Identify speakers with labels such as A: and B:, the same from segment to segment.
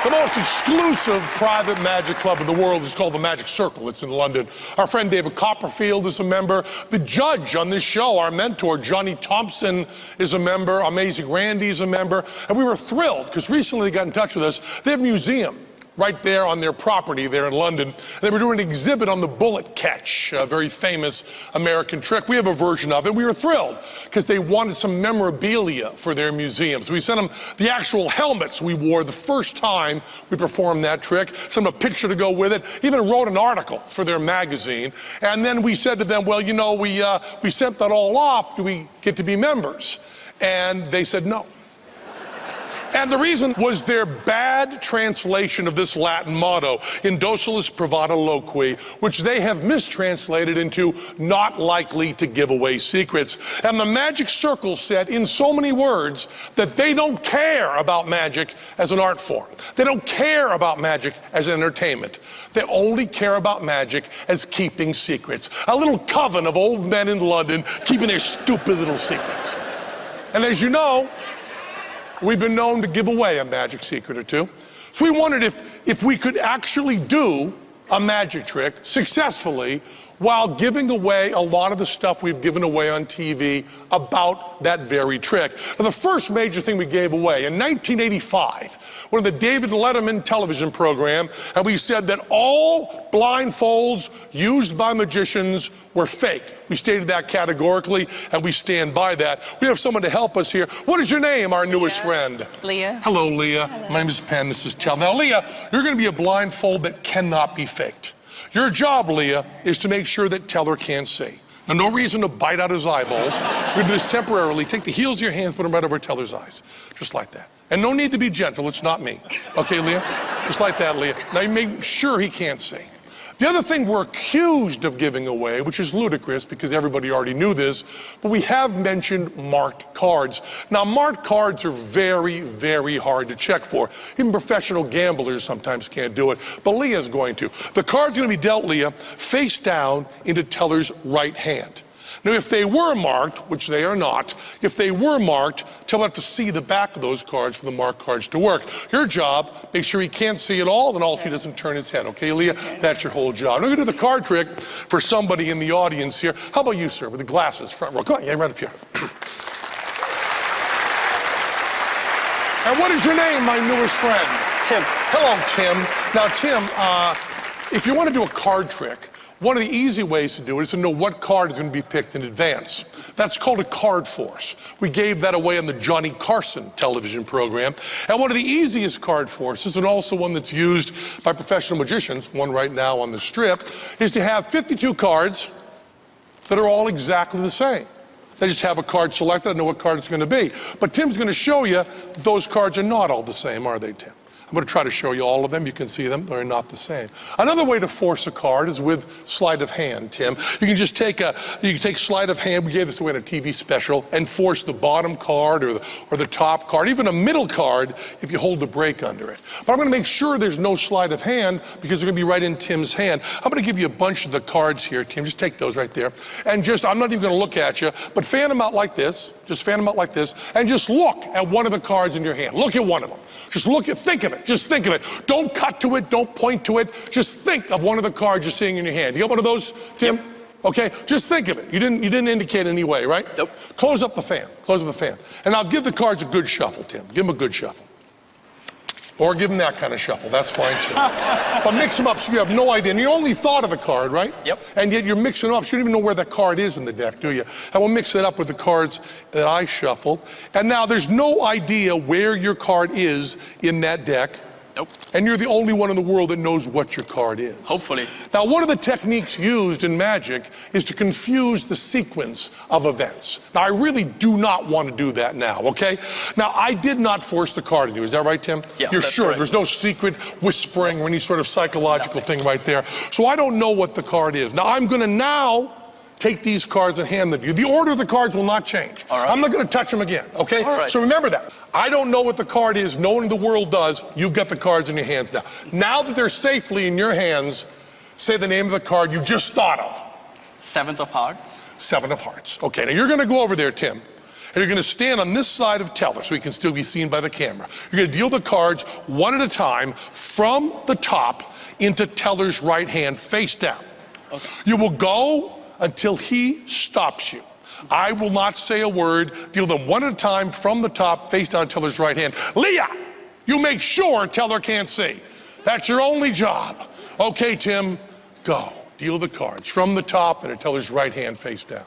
A: The most exclusive private magic club in the world is called the Magic Circle. It's in London. Our friend David Copperfield is a member. The judge on this show, our mentor, Johnny Thompson, is a member. Amazing Randy is a member. And we were thrilled because recently they got in touch with us. They have a museum right there on their property there in London. They were doing an exhibit on the bullet catch, a very famous American trick. We have a version of it. We were thrilled because they wanted some memorabilia for their museum. So we sent them the actual helmets we wore the first time we performed that trick, sent them a picture to go with it, even wrote an article for their magazine. And then we said to them, well, you know, we sent that all off. Do we get to be members? And they said no. And the reason was their bad translation of this Latin motto, indocilis pravada loqui, which they have mistranslated into not likely to give away secrets. And the Magic Circle said in so many words that they don't care about magic as an art form. They don't care about magic as an entertainment. They only care about magic as keeping secrets. A little coven of old men in London keeping their stupid little secrets. And as you know, we've been known to give away a magic secret or two. So we wondered if we could actually do a magic trick successfully while giving away a lot of the stuff we've given away on TV about that very trick. Now, the first major thing we gave away in 1985, one of the David Letterman television program, and we said that all blindfolds used by magicians were fake. We stated that categorically, and we stand by that. We have someone to help us here. What is your name, our newest friend?
B: Leah.
A: Hello, Leah.
B: Hello.
A: My name is Penn. This is Teller. Now, Leah, you're going to be a blindfold that cannot be faked. Your job, Leah, is to make sure that Teller can't see. Now, no reason to bite out his eyeballs. We're going to do this temporarily. Take the heels of your hands, put them right over Teller's eyes. Just like that. And no need to be gentle. It's not me. Okay, Leah? Just like that, Leah. Now, you make sure he can't see. The other thing we're accused of giving away, which is ludicrous because everybody already knew this, but we have mentioned marked cards. Now, marked cards are very, very hard to check for. Even professional gamblers sometimes can't do it, but Leah's going to. The card's going to be dealt, Leah, face down into Teller's right hand. Now, if they were marked, which they are not, if they were marked, Teller have to see the back of those cards for the marked cards to work. Your job, make sure he can't see it all, then all if he doesn't turn his head. Okay, Leah? That's your whole job. Now, we're going to do the card trick for somebody in the audience here. How about you, sir, with the glasses, front row? Come on, yeah, right up here. And what is your name, my newest friend?
C: Tim.
A: Hello, Tim. Now, Tim, if you want to do a card trick, one of the easy ways to do it is to know what card is going to be picked in advance. That's called a card force. We gave that away on the Johnny Carson television program. And one of the easiest card forces, and also one that's used by professional magicians, one right now on the strip, is to have 52 cards that are all exactly the same. They just have a card selected, I know what card it's going to be. But Tim's going to show you that those cards are not all the same, are they, Tim? I'm going to try to show you all of them. You can see them. They're not the same. Another way to force a card is with sleight of hand, Tim. You can just take sleight of hand. We gave this away in a TV special and force the bottom card or the top card, even a middle card if you hold the break under it. But I'm going to make sure there's no sleight of hand because they're going to be right in Tim's hand. I'm going to give you a bunch of the cards here, Tim. Just take those right there. And I'm not even going to look at you, but fan them out like this. Just fan them out like this. And just look at one of the cards in your hand. Look at one of them. Just think of it. Just think of it. Don't cut to it. Don't point to it. Just think of one of the cards you're seeing in your hand. You got one of those, Tim?
C: Yep.
A: Okay, just think of it. You didn't indicate any way, right?
C: Nope.
A: Close up the fan. Close up the fan. And I'll give the cards a good shuffle, Tim. Give them a good shuffle. Or give them that kind of shuffle. That's fine, too. But mix them up so you have no idea. And you only thought of the card, right?
C: Yep.
A: And yet you're mixing them up so you don't even know where that card is in the deck, do you? And we'll mix it up with the cards that I shuffled. And now there's no idea where your card is in that deck.
C: Nope.
A: And you're the only one in the world that knows what your card is.
C: Hopefully.
A: Now, one of the techniques used in magic is to confuse the sequence of events. Now, I really do not want to do that now, okay? Now, I did not force the card on you. Is that right, Tim?
C: Yeah,
A: You're
C: that's
A: sure?
C: correct.
A: There's no secret whispering or any sort of psychological thing right there. So I don't know what the card is. Now, I'm going to take these cards and hand them to you. The order of the cards will not change.
C: All right.
A: I'm not going to touch them again, okay?
C: All right.
A: So remember that. I don't know what the card is. No one in the world does. You've got the cards in your hands now. Now that they're safely in your hands, say the name of the card you just thought of.
C: 7 of hearts.
A: 7 of hearts. Okay, now you're going to go over there, Tim, And you're gonna stand on this side of Teller so he can still be seen by the camera. You're gonna deal the cards one at a time from the top into Teller's right hand, face down. Okay. You will go until he stops you. I will not say a word. Deal them one at a time from the top, face down Teller's right hand. Leah, you make sure Teller can't see. That's your only job. Okay, Tim, go. Deal the cards from the top and Teller's right hand, face down.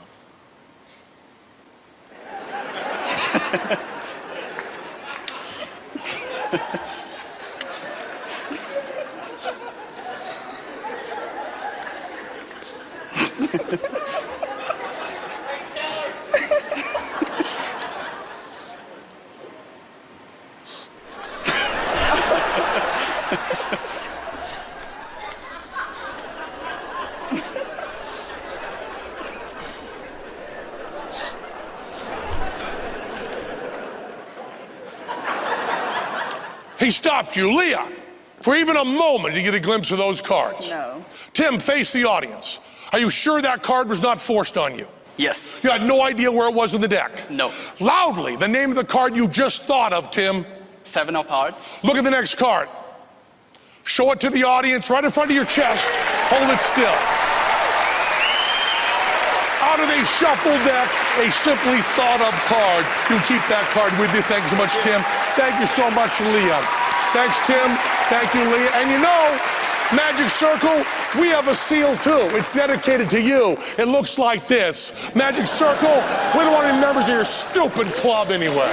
A: He stopped you. Leah, for even a moment, you get a glimpse of those cards.
B: No.
A: Tim, face the audience. Are you sure that card was not forced on you?
C: Yes.
A: You had no idea where it was in the deck?
C: No.
A: Loudly, the name of the card you just thought of, Tim.
C: 7 of hearts.
A: Look at the next card. Show it to the audience right in front of your chest. Hold it still. Out of a shuffle deck, a simply thought of card. You keep that card with you. Thank you so much, Tim. Thank you so much, Leah. Thanks, Tim. Thank you, Leah. And you know, Magic Circle, we have a seal too. It's dedicated to you. It looks like this. Magic Circle, we don't want any members of your stupid club anyway.